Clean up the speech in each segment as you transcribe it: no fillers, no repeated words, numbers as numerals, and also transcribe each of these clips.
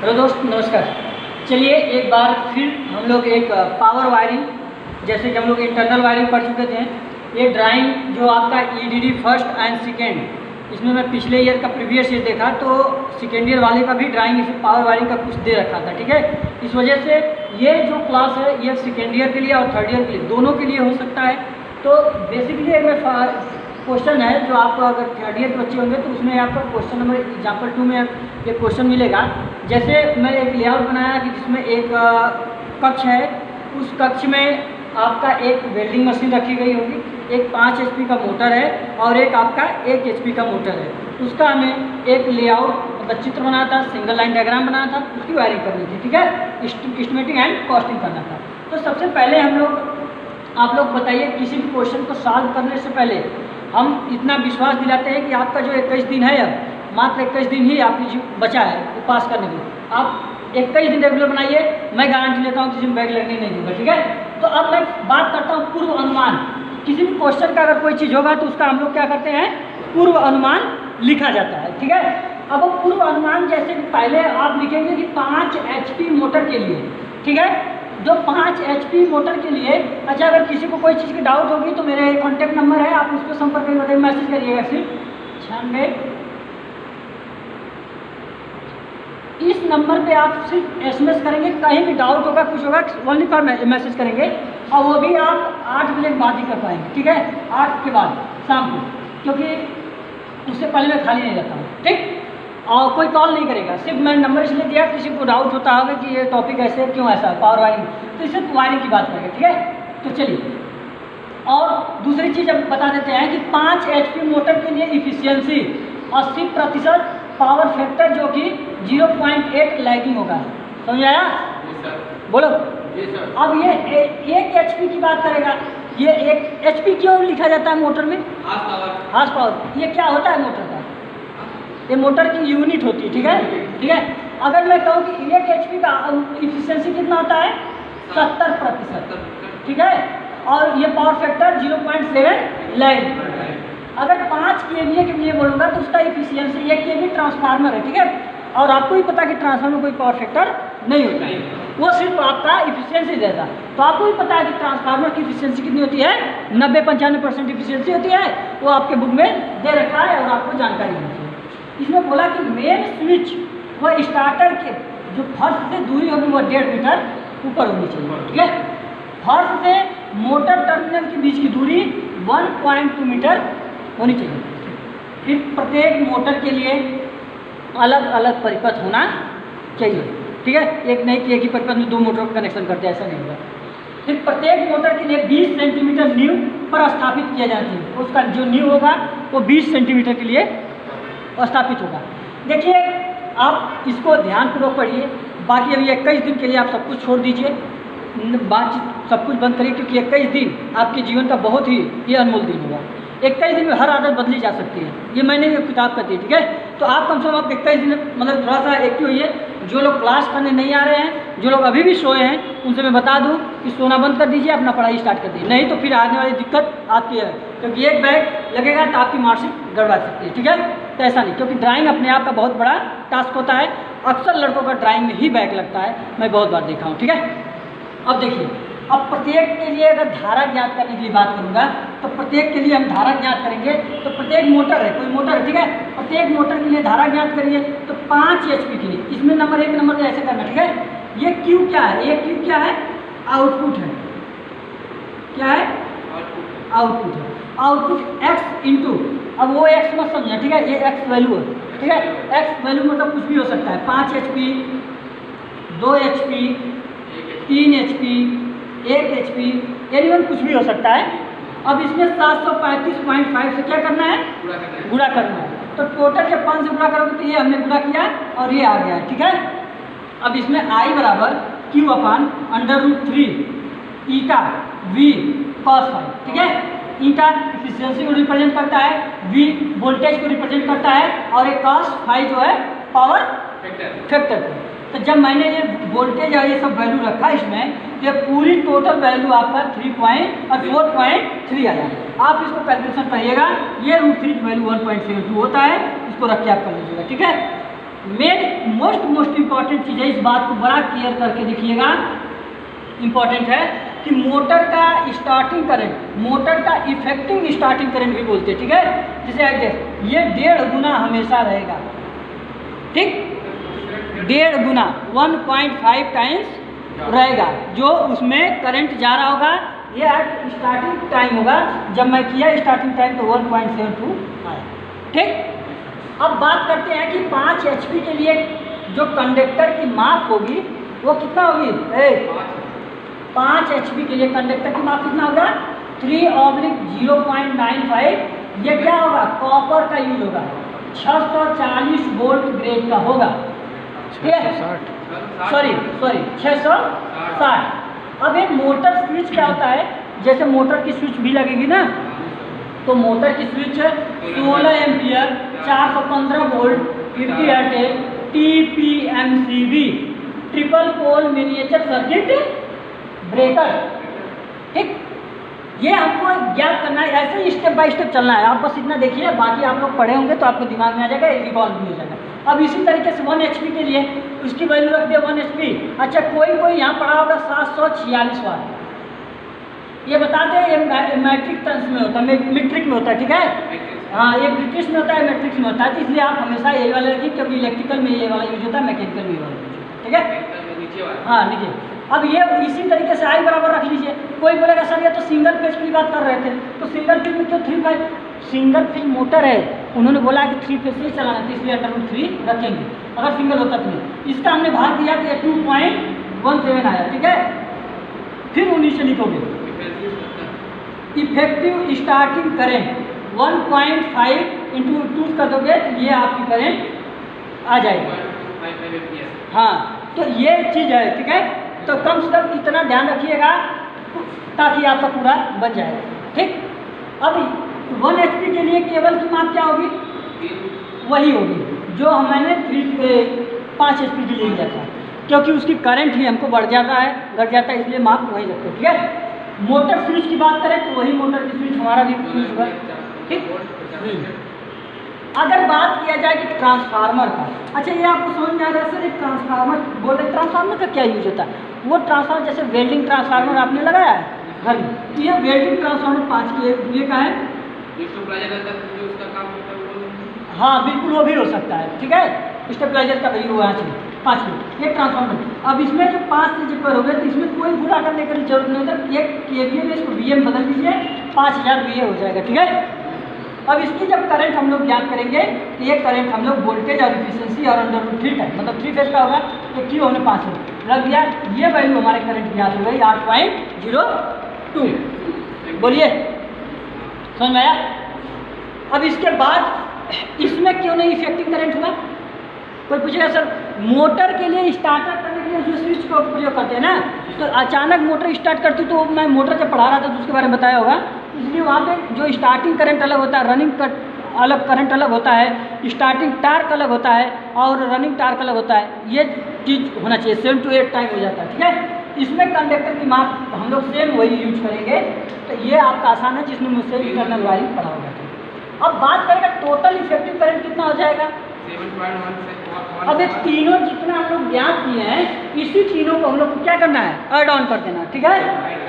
Hello दोस्त, नमस्कार। चलिए एक बार फिर हम लोग एक पावर वायरिंग, जैसे कि हम लोग इंटरनल वायरिंग पढ़ चुके थे। ये ड्राइंग जो आपका ईडीडी फर्स्ट एंड सेकेंड, इसमें मैं पिछले ईयर का प्रीवियस ईयर देखा तो सेकेंड ईयर वाले का भी ड्राइंग इसे पावर वायरिंग का कुछ दे रखा था। ठीक है, इस वजह से ये जो क्लास है ये सेकेंड ईयर के लिए और थर्ड ईयर के लिए दोनों के लिए हो सकता है। तो बेसिकली एक क्वेश्चन है जो आपको अगर थर्ड ईयर के बच्चे होंगे तो उसमें आपका क्वेश्चन नंबर एग्जाम्पल 2 में ये क्वेश्चन मिलेगा। जैसे मैं एक लेआउट बनाया कि जिसमें एक कक्ष है, उस कक्ष में आपका एक वेल्डिंग मशीन रखी गई होगी, एक 5 HP का मोटर है और एक आपका 1 HP का मोटर है। उसका हमें एक लेआउट मतलब चित्र बनाना था, सिंगल लाइन डायग्राम बनाना था, उसकी वायरिंग करनी थी। ठीक है, एस्टिमेटिंग एंड कॉस्टिंग करना था। तो सबसे पहले आप लोग बताइए, किसी भी क्वेश्चन को सॉल्व करने से पहले हम इतना विश्वास दिलाते हैं कि आपका जो 21 दिन है, अब मात्र 21 दिन ही आपकी बचा है वो पास करने के लिए। आप 21 दिन रेगुलर बनाइए, मैं गारंटी लेता हूँ किसी में बैग लगने नहीं दूंगा। ठीक है, तो अब मैं बात करता हूँ पूर्व अनुमान। किसी भी क्वेश्चन का अगर कोई चीज़ होगा तो उसका हम लोग क्या करते हैं, पूर्व अनुमान लिखा जाता है। ठीक है, अब वो पूर्व अनुमान जैसे कि पहले आप लिखेंगे कि 5 HP मोटर के लिए। ठीक है, जो 5 HP मोटर के लिए, अच्छा अगर किसी को कोई चीज़ की डाउट होगी तो मेरे कॉन्टैक्ट नंबर है, आप उस पर संपर्क करके मैसेज करिएगा। सिर्फ 96 इस नंबर पे आप सिर्फ SMS करेंगे, कहीं भी डाउट होगा कुछ होगा ओनली फॉर मैसेज करेंगे, और वो भी आप 8 बजे के बाद ही कर पाएंगे। ठीक है, 8 के बाद शाम को, क्योंकि उससे पहले मैं खाली नहीं रहता हूँ। ठीक, और कोई कॉल नहीं करेगा। सिर्फ मैं नंबर इसलिए दिया, किसी को डाउट होता होगा कि ये टॉपिक ऐसे क्यों ऐसा पावर वायरिंग, तो इससे वायरिंग की बात करेंगे। ठीक है, तो चलिए और दूसरी चीज़ अब बता देते हैं कि 5 HP मोटर के लिए इफिशियंसी 80% पावर फैक्टर जो कि 0.8 लैगिंग होगा। समझ आया? बोलो। अब ये 1 HP की बात करेगा। ये 1 HP क्यों लिखा जाता है मोटर में? Horsepower. ये क्या होता है मोटर का? ये मोटर की यूनिट होती है। ठीक है, ठीक है। अगर मैं कहूँ कि 1 HP का इफिशियंसी कितना होता है, 70%। ठीक है, और ये पावर फैक्टर 0.7 लैग। अगर 5 kVA के लिए बोलूँगा तो उसका इफिशियंसी 1 kV ट्रांसफार्मर है। ठीक है, और आपको ही पता कि ट्रांसफार्मर में कोई पावर फैक्टर नहीं होता है, वो सिर्फ आपका इफिशियंसी देता है। तो आपको भी पता है कि ट्रांसफार्मर की इफिशियंसी कितनी होती है, 90-95% इफिशियंसी होती है। वो आपके बुक में दे रखा है और आपको जानकारी होनी चाहिए। इसमें बोला कि मेन स्विच व स्टार्टर के जो फर्श से दूरी होगी वो 1.5 मीटर ऊपर होनी चाहिए। ठीक है, फर्श से मोटर टर्मिनल के बीच की दूरी 1.2 मीटर होनी चाहिए। फिर प्रत्येक मोटर के लिए अलग अलग परिपथ होना चाहिए। ठीक है, एक नहीं कि एक ही परिपथ में 2 मोटरों का कनेक्शन करते हैं, ऐसा नहीं होगा। फिर प्रत्येक मोटर के लिए 20 सेंटीमीटर नींव पर स्थापित किया जाना चाहिए। उसका जो नींव होगा वो 20 सेंटीमीटर के लिए स्थापित होगा। देखिए, आप इसको ध्यानपूर्वक पढ़िए। बाकी अभी 21 दिन के लिए आप सब कुछ छोड़ दीजिए, बातचीत सब कुछ बंद करिए, क्योंकि 21 दिन आपके जीवन का बहुत ही ये अनमोल दिन होगा। 21 दिन में हर आदत बदली जा सकती है, ये मैंने ये किताब का दी। ठीक है, तो आप कम से कम आप 21 दिन मतलब थोड़ा सा एक्टिव होइए। जो लोग क्लास करने नहीं आ रहे हैं, जो लोग अभी भी सोए हैं, उनसे मैं बता दूं कि सोना बंद कर दीजिए, अपना पढ़ाई स्टार्ट कर दीजिए, नहीं तो फिर आने वाली दिक्कत आपकी है, क्योंकि एक बैग लगेगा तो आपकी मार्कशीट गड़बड़ा सकती है। ठीक है, तो ऐसा नहीं, क्योंकि ड्राइंग अपने आप का बहुत बड़ा टास्क होता है। अक्सर लड़कों का ड्राइंग में ही बैग लगता है, मैं बहुत बार देखा हूँ। ठीक है, अब देखिए, अब प्रत्येक के लिए अगर धारा ज्ञात करने की बात करूँगा तो प्रत्येक के लिए हम धारा ज्ञात करेंगे। तो प्रत्येक मोटर है, कोई मोटर है, ठीक है, प्रत्येक मोटर के लिए धारा ज्ञात करिए। तो 5 HP के लिए इसमें नंबर 1 नंबर ऐसे करना। ठीक है, ये Q क्या है, ये Q क्या है, आउटपुट है। क्या है, आउटपुट है। आउटपुट X इंटू, अब वो X मत समझना। ठीक है, ये X वैल्यू है। ठीक है, X वैल्यू मतलब कुछ भी हो सकता है, 5 HP, 2 HP, 3 HP, 1 HP, anyone कुछ भी हो सकता है। अब इसमें 735.5 से क्या करना है, गुणा करना है। तो टोटल जब 5 से गुणा करोगे तो ये हमने गुणा किया और ये आ गया है। ठीक है, अब इसमें I बराबर Q/√3 ईटा V cos फाई। ठीक है, ईटा इफिशियंसी को रिप्रेजेंट करता है, V वोल्टेज को रिप्रेजेंट करता है, और एक cos फाई जो है पावर फैक्टर को। तो जब मैंने ये वोल्टेज और ये सब वैल्यू रखा इसमें, तो ये पूरी टोटल वैल्यू आपका 4.3 आया। आप इसको कैलकुलेशन करिएगा, ये √3 की वैल्यू 1.72 होता है। इसको रख के आप कर लीजिएगा। ठीक है, मेन मोस्ट इम्पॉर्टेंट चीज़ है, इस बात को बड़ा क्लियर करके देखिएगा, इम्पॉर्टेंट है कि मोटर का स्टार्टिंग करंट, मोटर का इफेक्टिव स्टार्टिंग करंट भी बोलते हैं, ठीक है। जैसे ये 1.5 गुना हमेशा रहेगा, ठीक, 1.5 गुना 1.5 टाइम्स रहेगा जो उसमें करंट जा रहा होगा। ये स्टार्टिंग टाइम होगा, जब मैं किया स्टार्टिंग टाइम तो 1.72 आया, ठीक। अब बात करते हैं कि 5 HP के लिए जो कंडक्टर की माप होगी वो कितना होगी, 5 HP के लिए कंडक्टर की माप कितना होगा, 3/0.95। ये क्या होगा, कॉपर का यूज होगा, 640 वोल्ट ग्रेड का होगा, ठीक है, सॉरी 660। अब एक मोटर स्विच क्या होता है, जैसे मोटर की स्विच भी लगेगी ना, तो मोटर की स्विच है 16 ampere 415 volt 50 hertz TPMCB, triple pole miniature circuit breaker, ठीक। ये हमको ज्ञात करना है, ऐसे ही स्टेप बाय स्टेप चलना है, आप बस इतना देखिए, बाकी आप लोग पढ़े होंगे तो आपको दिमाग में आ जाएगा, रिकॉल भी हो जाएगा। अब इसी तरीके से 1 HP के लिए उसकी वैल्यू रख दिया 1 HP। अच्छा, कोई यहाँ पढ़ा होगा 746 वाट, ये बताते हैं, ये मैट्रिक टर्म्स में होता है, मीट्रिक में होता है, ठीक है, हाँ, ये ब्रिटिश में होता है, मैट्रिक्स में होता है, तो इसलिए आप हमेशा यही वाला रखिए, क्योंकि इलेक्ट्रिकल में ये वाला यूज होता है, मैकेनिकल में ये वाला यूज होता है, ठीक है, हाँ नीचे। अब ये इसी तरीके से आई बराबर रख लीजिए। कोई बोलेगा सर ये तो सिंगल फेज की बात कर रहे थे, तो सिंगल फेज में क्यों 3 फेज, सिंगल फेज मोटर है, उन्होंने बोला कि 3 फेज से ही चलाना था, इसलिए √3 रखेंगे, अगर सिंगल होता तो नहीं। इसका हमने भाग दिया कि 2.17 आया, ठीक है। फिर वो नीचे लिखोगे इफेक्टिव स्टार्टिंग करेंट 1.5 × 2 कर दोगे तो ये आपकी करेंट आ जाएगी, हाँ, तो ये चीज़ है, ठीक है। तो कम से कम इतना ध्यान रखिएगा ताकि आपका पूरा बन जाए, ठीक। अब 1 HP के लिए केबल की माप क्या होगी, वही होगी जो मैंने 5 HP के लिए लिया था, क्योंकि उसकी करंट ही हमको बढ़ जाता है, घट जाता है, इसलिए माप वही रखते हैं, ठीक है। मोटर स्विच की बात करें तो वही मोटर की स्विच हमारा भी यूज होगा, ठीक। अगर बात किया जाए कि ट्रांसफार्मर का, अच्छा ये आपको समझ में आ रहा है सर, एक ट्रांसफार्मर बोल रहे, ट्रांसफार्मर का क्या यूज होता है, वो ट्रांसफार्मर जैसे वेल्डिंग ट्रांसफार्मर आपने लगाया है घर में, तो ये वेल्डिंग ट्रांसफार्मर 5 की ये का है, हाँ बिल्कुल वो भी हो सकता है, ठीक है, स्टेबलाइजर का भी हुआ है 5 की ये ट्रांसफार्मर। अब इसमें जो 5 से पर हो गए तो इसमें कोई बुरा करने की जरूरत नहीं होता, एक KVA में इसको VM बदल दीजिए, 5000 VA हो जाएगा, ठीक है। अब इसकी जब करंट हम लोग ज्ञात करेंगे तो ये करंट हम लोग वोल्टेज और एफिशिएंसी और √3 टाइम, मतलब 3 फेज का होगा तो Q हमने 5 रख दिया, ये वैल्यू हमारे करंट ज्ञात हो गई 8.02। बोलिए समझ में आया। अब इसके बाद इसमें क्यों नहीं इफेक्टिव करंट हुआ, कोई पूछेगा सर मोटर के लिए स्टार्टर करने के लिए जो स्विच का प्रयोग करते हैं ना, तो अचानक मोटर स्टार्ट करती तो मैं मोटर जब पढ़ा रहा था तो उसके बारे में बताया होगा, इसलिए वहाँ पे जो स्टार्टिंग करंट अलग होता है, रनिंग अलग करंट अलग होता है, स्टार्टिंग टार्क अलग होता है और रनिंग टार्क अलग होता है, ये चीज़ होना चाहिए, 7 to 8 टाइम हो जाता है, ठीक है। इसमें कंडक्टर की माप हम लोग सेम वही यूज करेंगे, तो ये आपका आसान है जिसमें मुझसे इंटरनल वायरिंग पढ़ा होगा। अब बात करेंगे टोटल इफेक्टिव करंट कितना हो जाएगा, 7.1। अब ये तीनों जितना हम लोग ज्ञात किए हैं, इसी तीनों को हम लोग को क्या करना है, ऐड ऑन कर देना, ठीक है,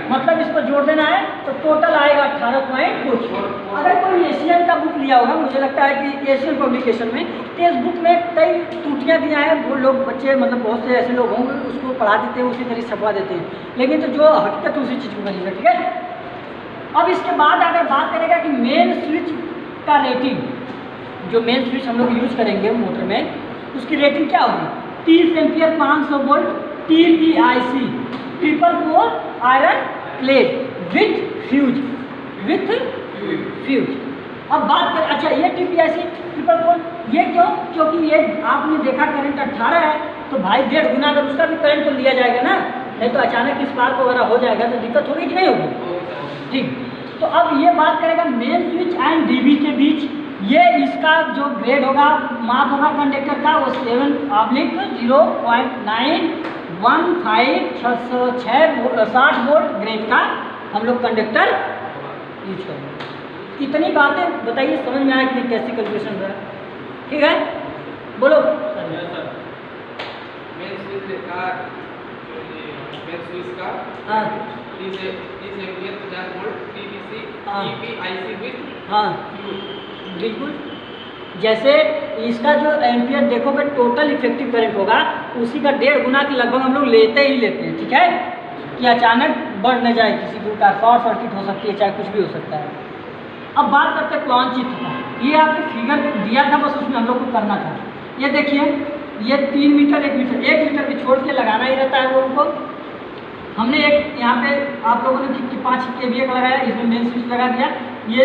मतलब इसको जोड़ देना है, तो टोटल आएगा 18.4। अगर कोई एशियन का बुक लिया होगा, मुझे लगता है कि एशियन पब्लिकेशन में, तो इस बुक में कई त्रुटियाँ दिया है, वो लोग बच्चे मतलब बहुत से ऐसे लोग होंगे उसको पढ़ा देते हैं, उसी तरीके छपवा देते हैं, लेकिन तो जो हकीकत उसी चीज़ को बनेगा, ठीक है। अब इसके बाद अगर बात करेगा कि मेन स्विच का रेटिंग, जो मेन स्विच हम लोग यूज करेंगे मोटर में, उसकी रेटिंग क्या होगी, 30 ampere 500 volt TPIC, triple pole iron plate with fuse, अब बात करें, अच्छा ये TPIC ट्रिपल पोल, ये क्यों, क्योंकि ये आपने देखा करंट 18 है, तो भाई 1.5 गुना अगर उसका भी करंट तो लिया जाएगा ना, नहीं तो अचानक स्पार्क वगैरह हो जाएगा तो दिक्कत होगी कि नहीं होगी, ठीक। तो अब ये बात करेगा मेन स्विच एंड DB के बीच, ये इसका जो ग्रेड होगा, माप होगा कंडक्टर का, वो 7/0.91560 वोल्ट ग्रेड का हम लोग कंडक्टर यूज करेंगे। इतनी बातें बताइए, समझ में आया कि नहीं, कैसी कैलकुलेशन हो रहा है, ठीक है, बोलो। का मेन स्विच का हाँ 30 एम्पियर 50 वोल्ट पीवीसी हाँ। ईपीआईसी विद हाँ बिल्कुल। जैसे इसका जो एम्पियर देखोगे टोटल इफेक्टिव करंट होगा उसी का 1.5 गुना के लगभग हम लोग लेते ही लेते हैं, ठीक है, कि अचानक बढ़ न जाए, किसी को का शॉर्ट सर्किट हो सकती है, चाहे कुछ भी हो सकता है। अब बात करते हैं प्लान चित्र का। ये आपको फिगर दिया था, बस उसमें हम लोग को करना था। ये देखिए, ये 3 मीटर 1 मीटर 1 मीटर के छोड़ के लगाना ही रहता है लोगों को। हमने एक यहाँ पे आप लोगों ने 5 kVA का लगाया, इसमें मेन स्विच लगा दिया, ये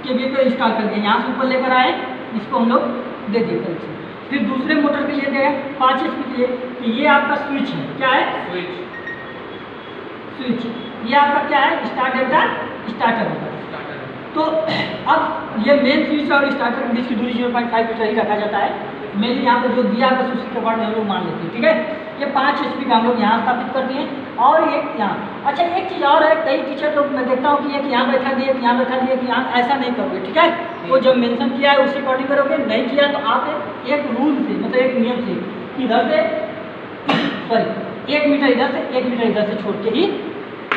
kVA को इंस्टॉल कर दिया, यहाँ से ऊपर लेकर आए, इसको हम लोग दे दिए कनेक्शन। फिर दूसरे मोटर के लिए दिया 5 HP के लिए, कि ये आपका स्विच है, क्या है स्विच, ये आपका क्या है स्टार्ट डेल्टा स्टार्टर होगा। तो अब ये मेन स्विच और स्टार्टर के बीच की दूरी 0.5 मीटर ही रखा जाता है। मेनली यहाँ पे जो दिया बस उसी के बाद हम लोग मान लेते हैं, ठीक है। ये 5 HP का हम लोग यहाँ स्थापित कर दिए और एक यहाँ। अच्छा एक चीज़ और है, कई टीचर लोग मैं देखता हूँ कि एक यहाँ बैठा दिए, कि यहाँ बैठा दिए, कि यहाँ, ऐसा नहीं करोगे, ठीक है। वो जब मेंशन किया है उसी अकॉर्डिंग करोगे, नहीं किया तो आप एक रूल से, मतलब एक नियम से, इधर से सॉरी 1 मीटर इधर से 1 मीटर इधर से छोड़ के ही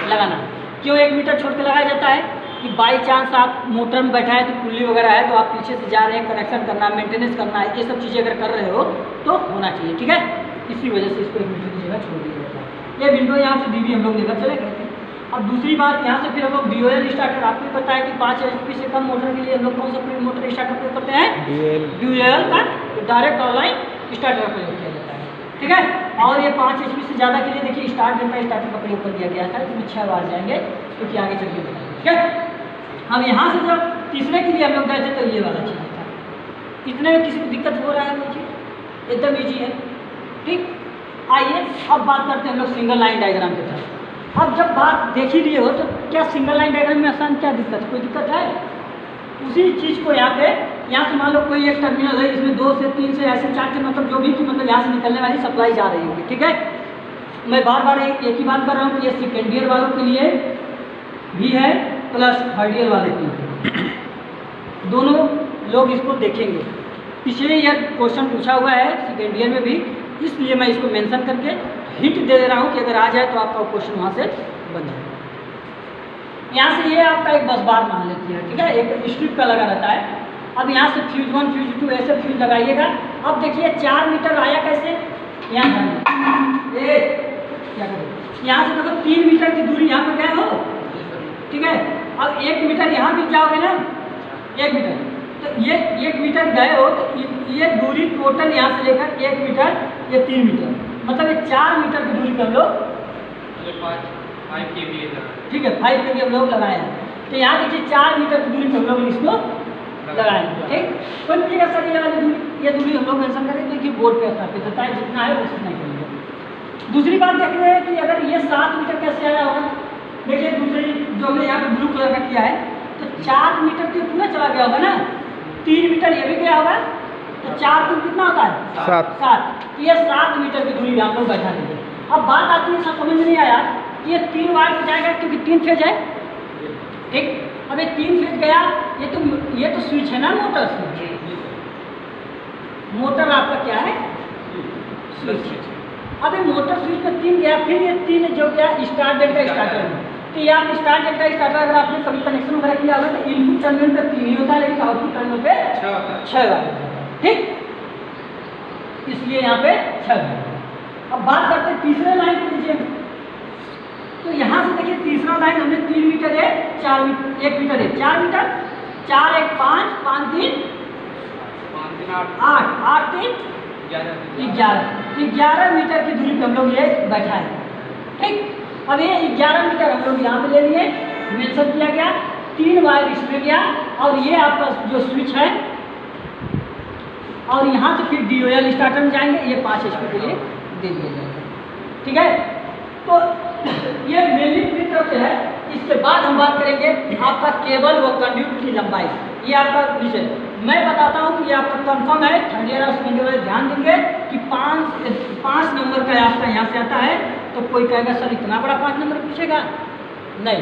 लगाना। क्यों 1 मीटर छोड़ के लगाया जाता है कि बाई चांस आप मोटर में बैठा है तो पुल्ली वगैरह है तो आप पीछे से जा रहे हैं, कनेक्शन करना, मेंटेनेंस करना है, ये सब चीज़ें अगर कर रहे हो तो होना चाहिए, ठीक है। इसी वजह से इसको 1 मीटर की जगह छोड़ दिया जाता है। ये विंडो यहाँ से डीबी हम लोग लेकर चले गए थे। अब दूसरी बात, यहाँ से फिर हम लोग DOL स्टार्टर, आपको भी पता है कि 5 HP से कम मोटर के लिए हम लोग कौन सा मोटर स्टार्टर प्रयोग करते हैं, DOL का डायरेक्ट ऑनलाइन स्टार्टर का प्रयोग किया जाता है, ठीक है। और ये 5 HP से ज़्यादा के लिए देखिए स्टार्ट डेल्टा स्टार्टर का प्रयोग कर दिया गया था, इसमें 6 बार जाएंगे क्योंकि आगे चल के बताएंगे, ठीक है। हम यहाँ से जब तीसरे के लिए हम लोग गए थे तो ये वाला चीज़ था। इतने में किसी को दिक्कत हो रहा है, कोई चीज़ एकदम ईजी है, ठीक। आइए अब बात करते हैं हम लोग सिंगल लाइन डायग्राम के तरफ। अब जब बात देख ही लिए हो तो क्या सिंगल लाइन डायग्राम में आसान क्या दिक्कत है, कोई दिक्कत है? उसी चीज़ को यहाँ पे, यहाँ से मान लो कोई एक टर्मिनल है, इसमें 2 से 3 से ऐसे 4 से मतलब जो भी कि मतलब यहाँ से निकलने वाली सप्लाई जा रही होगी, ठीक है। मैं बार बार एक ही बात कर रहा हूँ कि ये सेकेंड ईयर वालों के लिए भी है प्लस थर्ड ईयर वाले के लिए, दोनों लोग इसको देखेंगे। पिछले ईयर क्वेश्चन पूछा हुआ है सेकेंड ईयर में भी, इसलिए मैं इसको मेंशन करके हिंट दे दे रहा हूँ कि अगर आ जाए तो आपका क्वेश्चन वहाँ से बन जाए। यहाँ से ये आपका एक बस बार मान लेती है, ठीक है, एक स्ट्रिप का लगा रहता है। अब यहाँ से फ्यूज 1 फ्यूज 2 ऐसे फ्यूज लगाइएगा। अब देखिए 4 मीटर आया कैसे, यहाँ क्या करो, यहाँ से देखो 3 मीटर की दूरी यहाँ पर गए हो, ठीक है। अब 1 मीटर यहाँ भी जाओगे ना, 1 मीटर, तो ये 1 मीटर गए हो तो ये दूरी टोटल यहाँ से लेकर 1 मीटर, ये 3 मीटर, मतलब ये 4 मीटर की दूरी पे हम लोग 5 kVA, ठीक है 5 kVA हम लोग लगाए हैं। तो यहाँ देखिए 4 मीटर की दूरी पे हम लोग इसको लगाए, ठीक। कोई पूछेगा सर ये वाली दूरी, ये दूरी हम लोग मेंशन करें क्योंकि बोर्ड पे स्थापित होता है, जितना है उतना ही करेंगे। दूसरी बात देख रहे हैं कि अगर ये 7 मीटर कैसे आया होगा, देखिए दूसरी जो हमने यहाँ पे ब्लू कलर का किया है, तो 4 मीटर तो पूरा चला गया होगा ना, 3 मीटर ये भी गया होगा, तो 4 तो कितना होता है 7। ये 7 मीटर की दूरी हम लोग बैठा देंगे। अब बात आती है, समझ में नहीं आया कि ये 3 वायर पे जाएगा क्योंकि 3 फेज है, ठीक। अब ये 3 फेज गया, ये तो स्विच है ना मोटर से, मोटर आपका क्या है स्विच। अब ये मोटर स्विच में 3 गया, फिर ये 3 जो गया स्टार्ट डेल्टा स्टार्टर में, तो यहाँ स्टार्ट डेल्टा स्टार्टर अगर आपने कभी कनेक्शन वगैरह किया होगा तो इनपुट टर्मिनल पे 3 ही होता है, लेकिन आउटपुट टर्मिनल पे 6 होता है, ठीक। इसलिए यहाँ पे 6 है। अब बात करते हैं तीसरे लाइन को लीजिए, तो यहाँ से देखिए तीसरा लाइन हमने 3 मीटर है, 4 मीटर 1 मीटर है, 4 मीटर, 4 1 5 5 3 8 8 3 11 मीटर की दूरी पे हम लोग ये बैठा है, ठीक। अब ये 11 मीटर हम लोग यहाँ पे ले लिए, मेंशन किया गया, 3 वायर इसमें गया, और ये आपका जो स्विच है, और यहाँ से फिर DOL स्टार्टर में जाएंगे, ये 5 HP के लिए दे दिया जाएगा, ठीक है। तो ये मेनली पूरी तरफ से है। इसके बाद हम बात करेंगे आपका केबल व कंड्यूट की लंबाई, ये आपका विषय। मैं बताता हूँ कि ये आपका कंफर्म है, थर्ड ईयर और सेकेंड ईयर ध्यान देंगे कि 5 नंबर का आपका यहाँ से आता है। तो कोई कहेगा सर इतना बड़ा 5 नंबर पूछेगा, नहीं,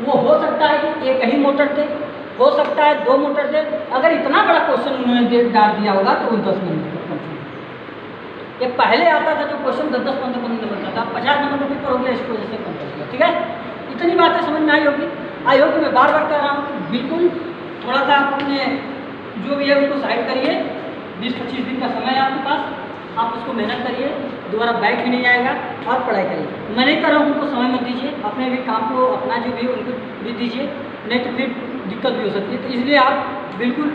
वो हो सकता है कि एक ही मोटर थे, हो सकता है 2 मोटर थे। अगर इतना बड़ा क्वेश्चन उन्होंने डाल दिया होगा तो वो 10 नंबर का कंफर्म। ये पहले आता था जो क्वेश्चन 10-10, 15-15 नंबर का था, 50 नंबर का पेपर हो गया इसकी वजह से कम कर दिया। ठीक है, इतनी बातें समझ में आई होगी। आई होगी, मैं बार बार कह रहा हूँ कि बिल्कुल थोड़ा सा आप अपने जो भी है उसको साइड करिए। 20-25 दिन का समय है आपके पास, आप उसको मेहनत करिए, दोबारा बैक भी नहीं आएगा और पढ़ाई करिए। मैं नहीं कर रहा हूँ उनको समय मत दीजिए, अपने भी काम को अपना जो भी उनको भी दीजिए, नहीं तो फिर दिक्कत भी हो सकती है। तो इसलिए आप बिल्कुल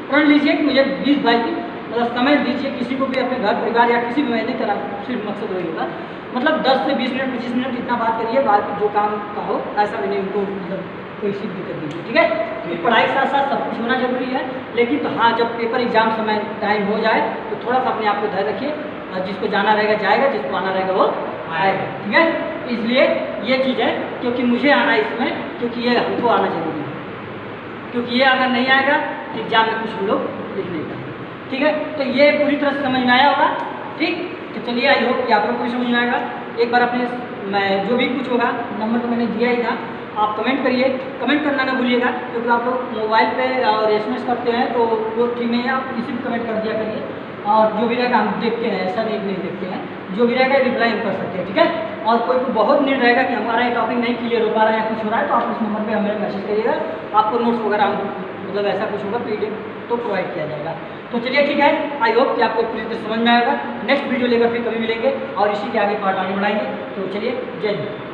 प्रण लीजिए कि मुझे 20-22 दिन मतलब समय दीजिए किसी को भी, अपने घर परिवार या किसी भी, मैंने करा सिर्फ मकसद वही होगा, मतलब 10 से 20 मिनट 25 मिनट इतना बात करिए, बात जो काम का हो, ऐसा भी नहीं उनको मतलब कोई सी दिक्कत दीजिए। ठीक है, तो पढ़ाई के साथ साथ सब कुछ होना जरूरी है, लेकिन तो हाँ जब पेपर एग्जाम समय टाइम हो जाए तो थोड़ा सा अपने आप को धैर्य रखिए, और जिसको जाना रहेगा जाएगा, जिसको आना रहेगा वो आएगा। ठीक है, इसलिए ये चीज़ है, क्योंकि मुझे आना है इसमें, क्योंकि ये हमको आना जरूरी है, क्योंकि ये अगर नहीं आएगा तो एग्जाम में कुछ हम लोग लिख नहीं पाएंगे। ठीक है, तो ये पूरी तरह से समझ में आया होगा। ठीक, तो चलिए आई होप कि आप लोग को भी समझ में आएगा। एक बार अपने मैं जो भी कुछ होगा, नंबर तो मैंने दिया ही था, आप कमेंट करिए, कमेंट करना ना भूलिएगा, क्योंकि आप लोग मोबाइल पे और SMS करते हैं तो वो ठीक नहीं है, आप किसी भी कमेंट कर दिया करिए, और जो भी रहेगा हम देखते हैं, ऐसा नहीं देखते हैं, जो भी रहेगा रिप्लाई हम कर सकते हैं। ठीक है, और कोई को बहुत नीड रहेगा कि हमारा ये टॉपिक नहीं क्लियर हो पा रहा है या कुछ हो रहा है, तो आप उस नंबर पे हमें मैसेज करिएगा, आपको नोट्स वगैरह हम मतलब ऐसा कुछ होगा PDF तो प्रोवाइड किया जाएगा। तो चलिए ठीक है, आई होप कि आपको पूरी तरह समझ में आएगा। नेक्स्ट वीडियो लेकर फिर कभी मिलेंगे और इसी के आगे पार्ट आगे बढ़ाएंगे। तो चलिए, जय हिंद।